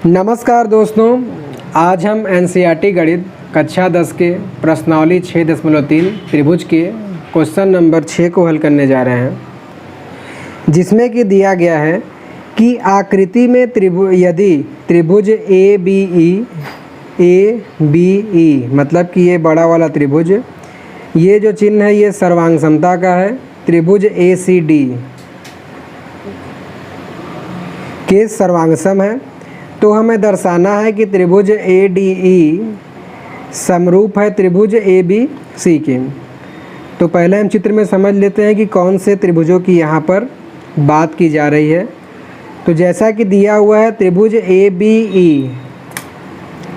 नमस्कार दोस्तों, आज हम एनसीईआरटी गणित कक्षा 10 के प्रश्नावली 6.3 त्रिभुज के क्वेश्चन नंबर 6 को हल करने जा रहे हैं, जिसमें कि दिया गया है कि आकृति में यदि त्रिभुज ए बी ई मतलब कि ये बड़ा वाला त्रिभुज, ये जो चिन्ह है ये सर्वांग समता का है। त्रिभुज ए सी डी के सर्वांगसम है, तो हमें दर्शाना है कि त्रिभुज ए डी ई समरूप है त्रिभुज ए बी सी के। तो पहले हम चित्र में समझ लेते हैं कि कौन से त्रिभुजों की यहाँ पर बात की जा रही है। तो जैसा कि दिया हुआ है त्रिभुज ए बी ई,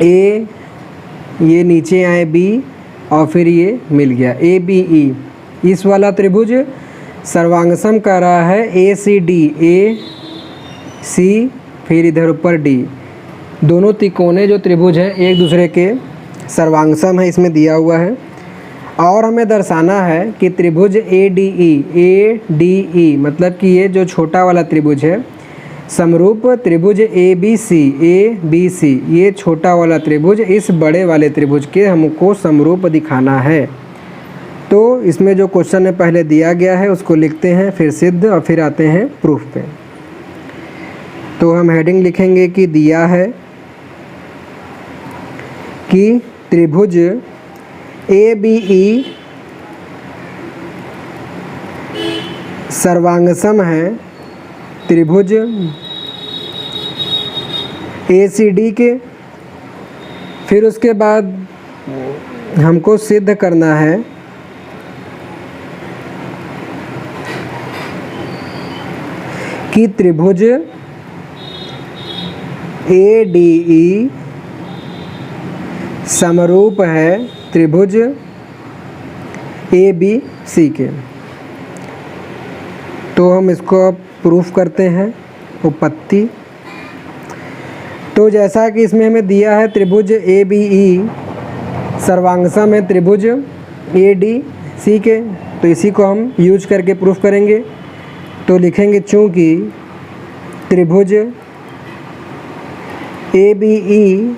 ए ये नीचे आए बी और फिर ये मिल गया ए बी ई, इस वाला त्रिभुज सर्वांगसम कर रहा है ए सी डी, ए सी फिर इधर ऊपर डी। दोनों तिकोने जो त्रिभुज हैं एक दूसरे के सर्वांगसम है, इसमें दिया हुआ है। और हमें दर्शाना है कि त्रिभुज ए डी ई मतलब कि ये जो छोटा वाला त्रिभुज है समरूप त्रिभुज ए बी सी, ये छोटा वाला त्रिभुज इस बड़े वाले त्रिभुज के हमको समरूप दिखाना है। तो इसमें जो क्वेश्चन में पहले दिया गया है उसको लिखते हैं, फिर सिद्ध और फिर आते हैं प्रूफ पे। तो हम हेडिंग लिखेंगे कि दिया है कि त्रिभुज ए बी ई सर्वांगसम है त्रिभुज ए सी डी के। फिर उसके बाद हमको सिद्ध करना है कि त्रिभुज ए डी ई समरूप है त्रिभुज ए बी सी के। तो हम इसको अब प्रूफ करते हैं उपपत्ति। तो जैसा कि इसमें हमें दिया है त्रिभुज ए बी ई सर्वांगसम है त्रिभुज ए डी सी के, तो इसी को हम यूज करके प्रूफ करेंगे। तो लिखेंगे चूँकि त्रिभुज ए बी ई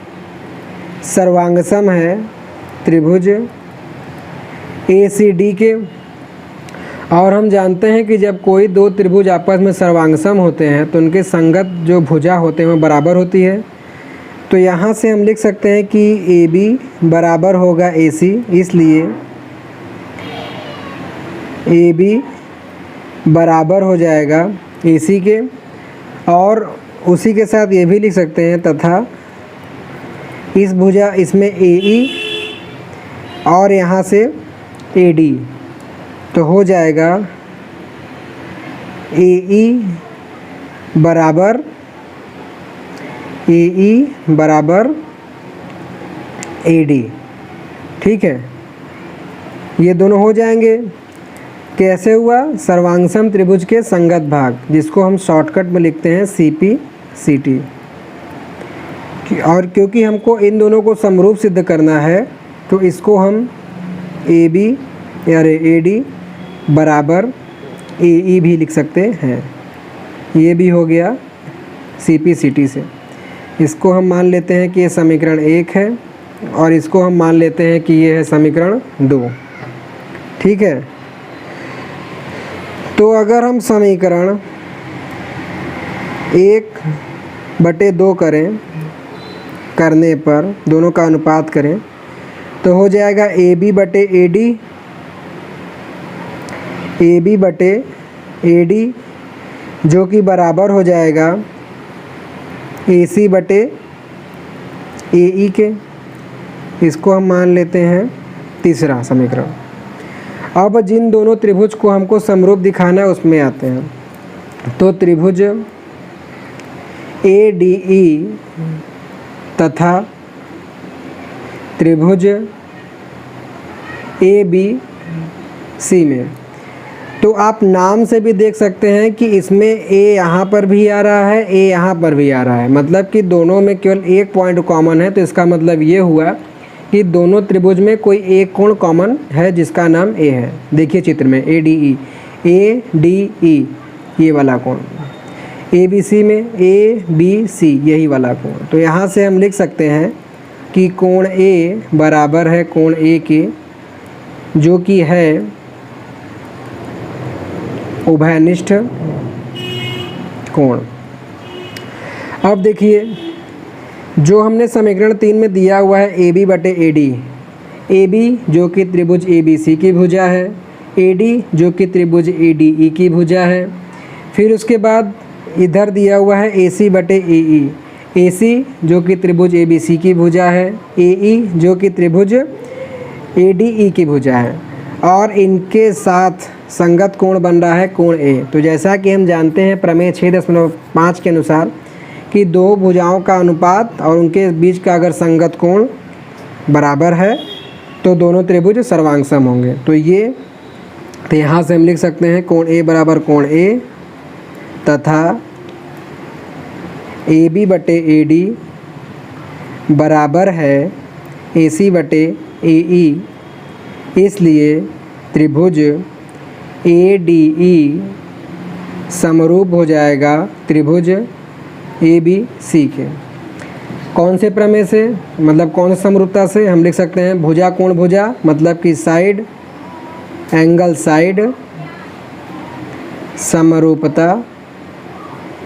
सर्वांगसम है त्रिभुज ए सी डी के। और हम जानते हैं कि जब कोई दो त्रिभुज आपस में सर्वांगसम होते हैं तो उनके संगत जो भुजा होते हैं वो बराबर होती है। तो यहाँ से हम लिख सकते हैं कि ए बी बराबर होगा ए सी, इसलिए ए बी बराबर हो जाएगा ए सी के। और उसी के साथ ये भी लिख सकते हैं तथा इस भुजा इसमें ए ई और यहाँ से ए डी, तो हो जाएगा ए ई बराबर ए डी। ठीक है, ये दोनों हो जाएंगे। कैसे हुआ? सर्वांगसम त्रिभुज के संगत भाग, जिसको हम शॉर्टकट में लिखते हैं सी पी सी टी। और क्योंकि हमको इन दोनों को समरूप सिद्ध करना है तो इसको हम ए बी या ए डी बराबर ए ई भी लिख सकते हैं। ये भी हो गया सी पी सी टी से। इसको हम मान लेते हैं कि ये समीकरण 1 है और इसको हम मान लेते हैं कि ये है समीकरण 2। ठीक है, तो अगर हम समीकरण 1/2 करने पर दोनों का अनुपात करें तो हो जाएगा ए बी बटे ए डी, जो कि बराबर हो जाएगा ए सी बटे ए ई के। इसको हम मान लेते हैं तीसरा समीकरण। अब जिन दोनों त्रिभुज को हमको समरूप दिखाना है उसमें आते हैं। तो त्रिभुज ए डी ई तथा त्रिभुज ए बी सी में, तो आप नाम से भी देख सकते हैं कि इसमें ए यहाँ पर भी आ रहा है, ए यहाँ पर भी आ रहा है, मतलब कि दोनों में केवल एक पॉइंट कॉमन है। तो इसका मतलब ये हुआ कि दोनों त्रिभुज में कोई एक कोण कॉमन है जिसका नाम ए है। देखिए चित्र में ए डी ई, ये वाला कोण ए बी सी में ABC यही वाला कोण। तो यहाँ से हम लिख सकते हैं कि कोण ए बराबर है कोण ए के, जो कि है उभयनिष्ठ कोण। अब देखिए, जो हमने समीकरण 3 में दिया हुआ है AB बटे AD, AB जो कि त्रिभुज ABC की भुजा है, AD जो कि त्रिभुज ADE की भुजा है। फिर उसके बाद इधर दिया हुआ है AC बटे AE, AC जो कि त्रिभुज ABC की भुजा है, AE जो कि त्रिभुज ADE की भुजा है, और इनके साथ संगत कोण बन रहा है कोण A। तो जैसा कि हम जानते हैं प्रमेय 6.5 के अनुसार कि दो भुजाओं का अनुपात और उनके बीच का अगर संगत कोण बराबर है तो दोनों त्रिभुज सर्वांगसम होंगे। तो यहाँ से हम लिख सकते हैं कोण A बराबर कोण A तथा AB बटे AD बराबर है AC बटे AE, इसलिए त्रिभुज ADE समरूप हो जाएगा त्रिभुज ABC के। कौन से प्रमेय से, मतलब कौन सी समरूपता से? हम लिख सकते हैं भुजा कोण भुजा, मतलब कि साइड एंगल साइड समरूपता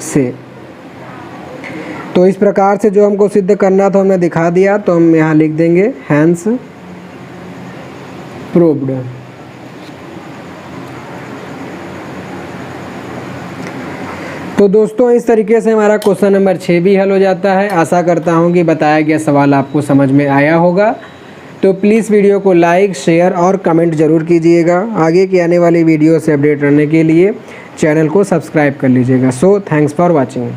से। तो इस प्रकार से जो हमको सिद्ध करना था हमने दिखा दिया, तो हम यहाँ लिख देंगे हैंस प्रूव्ड। तो दोस्तों इस तरीके से हमारा क्वेश्चन नंबर 6 भी हल हो जाता है। आशा करता हूँ कि बताया गया सवाल आपको समझ में आया होगा। तो प्लीज़ वीडियो को लाइक, शेयर और कमेंट ज़रूर कीजिएगा। आगे की आने वाली वीडियो से अपडेट रहने के लिए चैनल को सब्सक्राइब कर लीजिएगा। So thanks for watching.